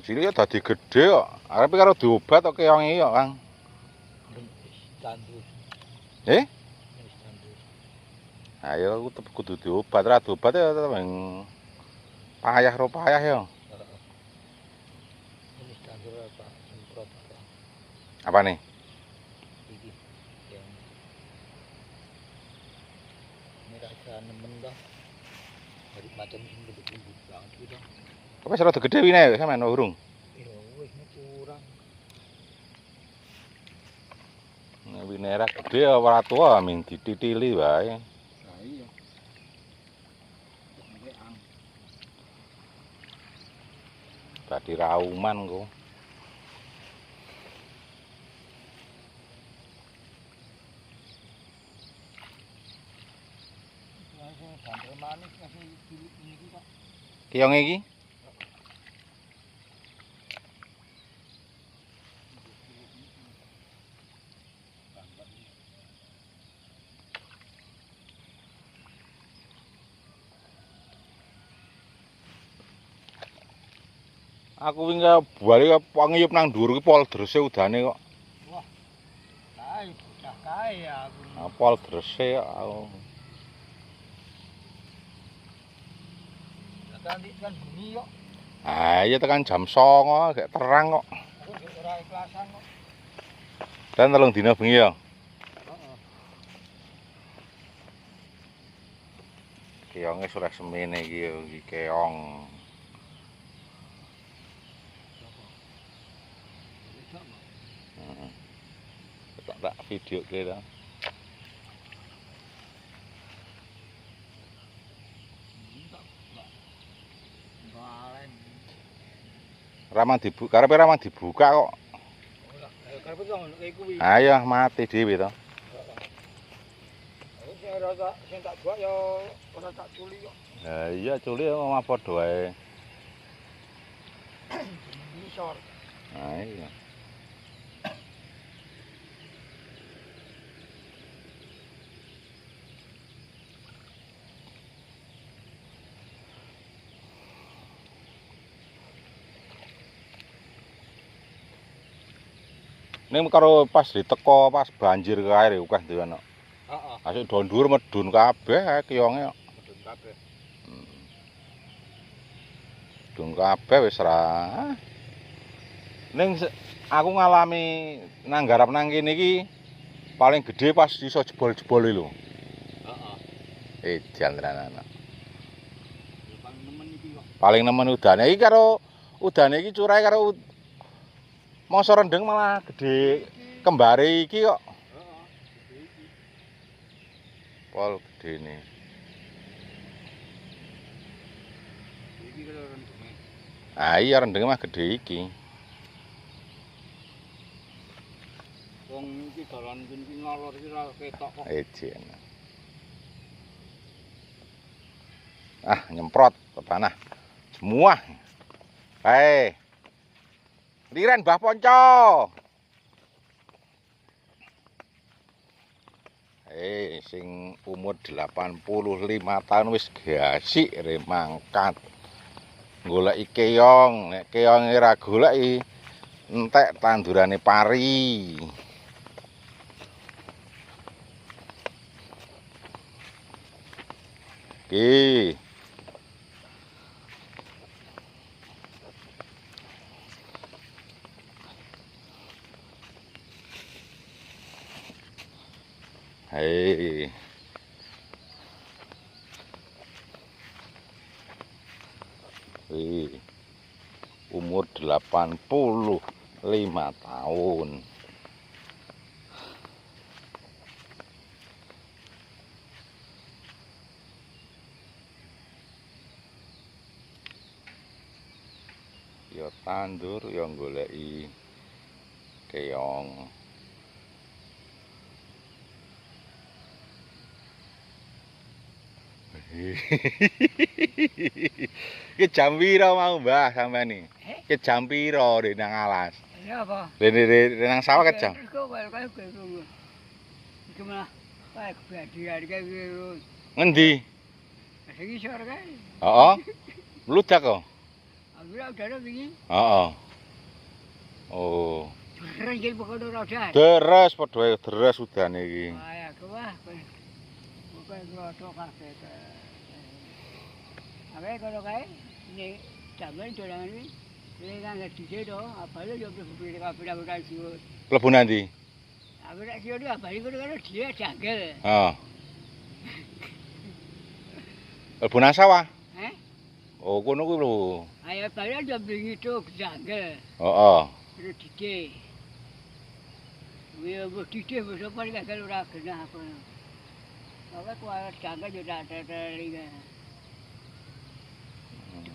Cilik ya dadi gedhe kok. Arepe karo diobat kok keonge kok, Kang. Tandur. Eh? Wis tandur. Ayo aku tetep kudu diobat, ra diobat ya tetep payah ro payah ya. Heeh. Ini tandur apa? Semprot apa? Apa nih? Iki. Yang ini rasa nemen dah. Dari macam lembut-lembut banget gitu. Wis rada gedhe wine sampean urung. Ya wis kurang. Nek wine ra gedhe ya ora tuwa ming dititili wae. Nah iya. Dadi rauman kok. Banter manis kasih cilik ini kok. Keonge iki? Aku wingi bali ngiyup nang dhuwur ki poldrese udane kok. Wah. Kae, dah kae aku. Nah, poldrese kok aku. Nanti kan bunyi kok. Ah, iya tekan jam 09.00 gak terang kok. Aku ora ikhlasan kok. Dan 3 dina bengi ya. Heeh. Keonge surek semene iki ya, iki keong. Heeh. Tak video ke ta. Balen. Ramang dibuka, karepe ramang dibuka kok. Ora, karepe ngono kayak kuwi. Ayo mati dhewe to. Aku sing ora tak sing tak buat ya ora tak culi kok. Lah iya culi omah padha wae. Nisor. Nah iya. Ning karo pas diteko pas banjir kae akeh dhewe. Heeh. Asik do ndur medun kabeh keonge kok. Medun kabeh. Medun kabeh wis ra. Ning aku ngalami nang garap nang kene iki paling gedhe pas iso jebol-jebole lho. Heeh. Edan tenan. Paling nemen iki kok. Paling nemen udane iki karo udane iki curahe karo masa rendeng malah gedhe kembare iki kok. Heeh. Iki. Pol gedene. Iki karo rendenge. Ah iya rendenge mah gedhe iki. Wong iki dalan iki ngalor iki ora ketok kok. Ejen. Ah nyemprot ke tanah. Semua. Hei. Liren Mbah Ponco. Sing umur 85 tahun wis gasik re mangkat. Goleki keong, nek keonge ora goleki entek tandurane pari. Ki. Hei. Umur 85 tahun. Ya tandur ya goleki keong. Ki jam pira mau Mbah sampean iki? Ki jam pira rene nang alas? Iya apa? Rene nang sawah ke jam? Kok kayak gitu. Gimana? Kayak badi harga gitu. Ngendi? Sing isor kae. Heeh. Mludak kok. Aku Bila udara wingi. Heeh. Oh. Deres iki pokoke rodan. Deres padha wae deres udane iki. Wah ya wah. Pokoke grotho kabeh. Awe kono kae nek jaman dolangan iki ini kan dhisik to, abale yo mlebu kabeh siwut. Mlebu nanti? Abale siwut iki abale kono kan dia janggal. Heeh. Mlebu nang sawah? Heh? Oh, kono kuwi lho. Ayo abale yo bengi to janggal. Heeh. Terus dhisik. Wis dhisik wis apa iki gagal ora genah apa. Oke kuwi janggal yo tak telinga.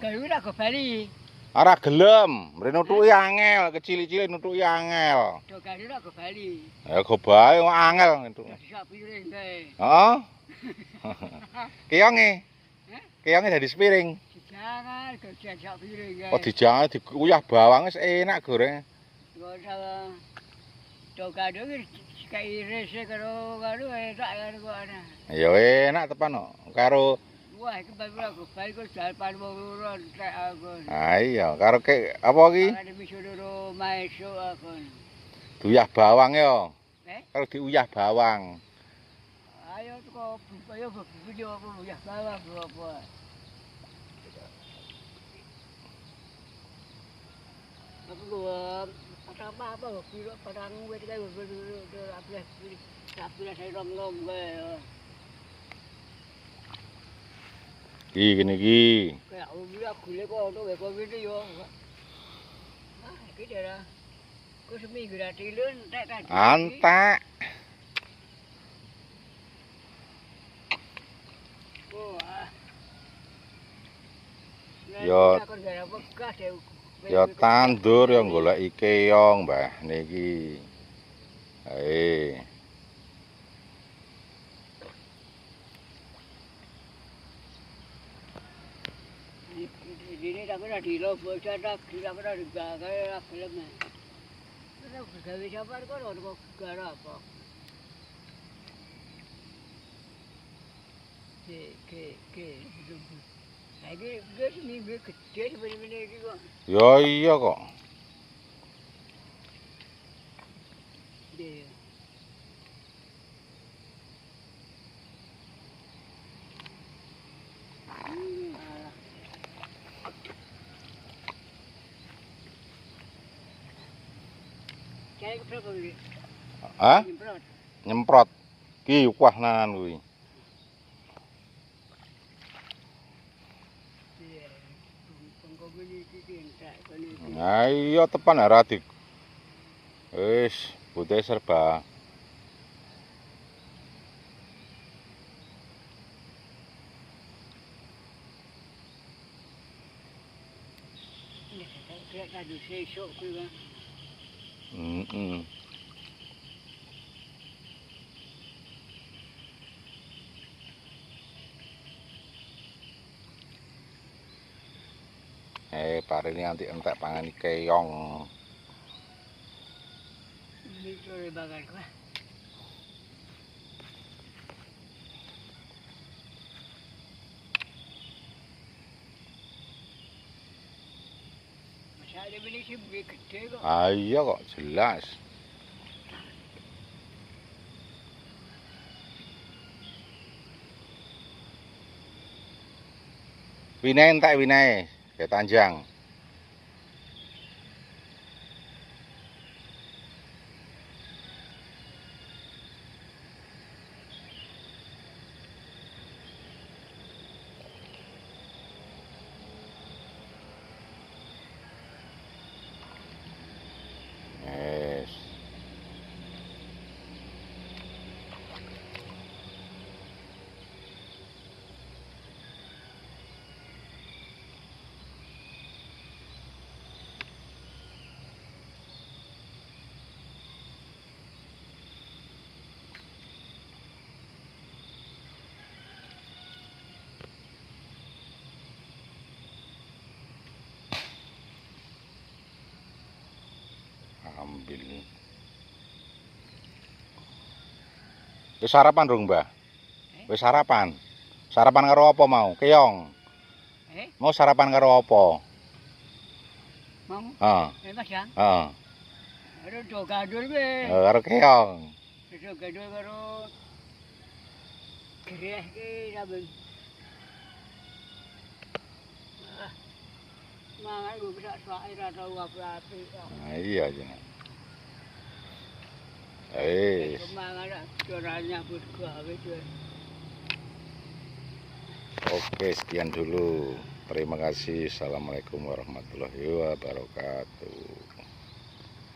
Kalau ora go bali. Ora gelem, mrene nutuki angel, kecil-cilik nutuki angel. Do kali ora go bali. Ya go bae kok angel entuk. Sak piring kae. Heeh. Keonge. Heh? Keonge dadi sepiring. Jangan kerja sak piring kae. Oh dijangan dikuyah bawang wis enak goreng. Go salah. Do kado iki kae iris karo enak karo ana. Ya enak tepan kok. Karo Wah, iki baru aku bali kok jalan panmoro entek aku. ah iya, karo apa iki? Ana misuluro maeso aku. Duyah bawang ya. Eh? Karo diuyah bawang. Ayo kok ayo video apa ya bawa apa. Aku gua apa kilo padang wit kae apres saya rom kae. Iki kene iki. Kayak aku gule kok ono kok video yo. Ah, iki daerah. Kok seminggu ra tilun entek kan. Antek. Oh. Yo. Aku gara bekas ya. Ya tandur ya goleki keong, Mbah niki. Hae. Ini tak kena dilo bocah tak dilo kena digawe ra gelem. Ora gawe sabar kok ora gara apa. Ke. Lagi gas ni kecil bener-bener iki kok. Ya iya kok. Dia. Kayak berapa ini? Hah? Nyemprot. Nyemprot. Ki wah nanan kuwi. Iya. Pengkopi iki entek kene. Nah iya tepan ora dik. Wis, putih serba. Kayak kado sesuk kuwi kan. Heeh. Parini anti entek pangan keong. Ini sore bakar kuwi. Masa ada beli sih gede kok. Ah iya kok jelas. Winae entek winae, kayak tanjang. Yes. Ambil. Wis sarapan dong, Mbah? Wis sarapan. Sarapan karo apa mau? Keong. Eh? Mau sarapan karo apa? Mau? Heeh. Mas ya. Heeh. Aduh do gandul be. Karo keong. Do gandul karo greh ki saben. Mangan gue bisa soal ra tau apa-apa. Nah, iya jeneng. Mangan curanya buat gawe tuh. Oke, sekian dulu. Terima kasih. Assalamualaikum warahmatullahi wabarakatuh.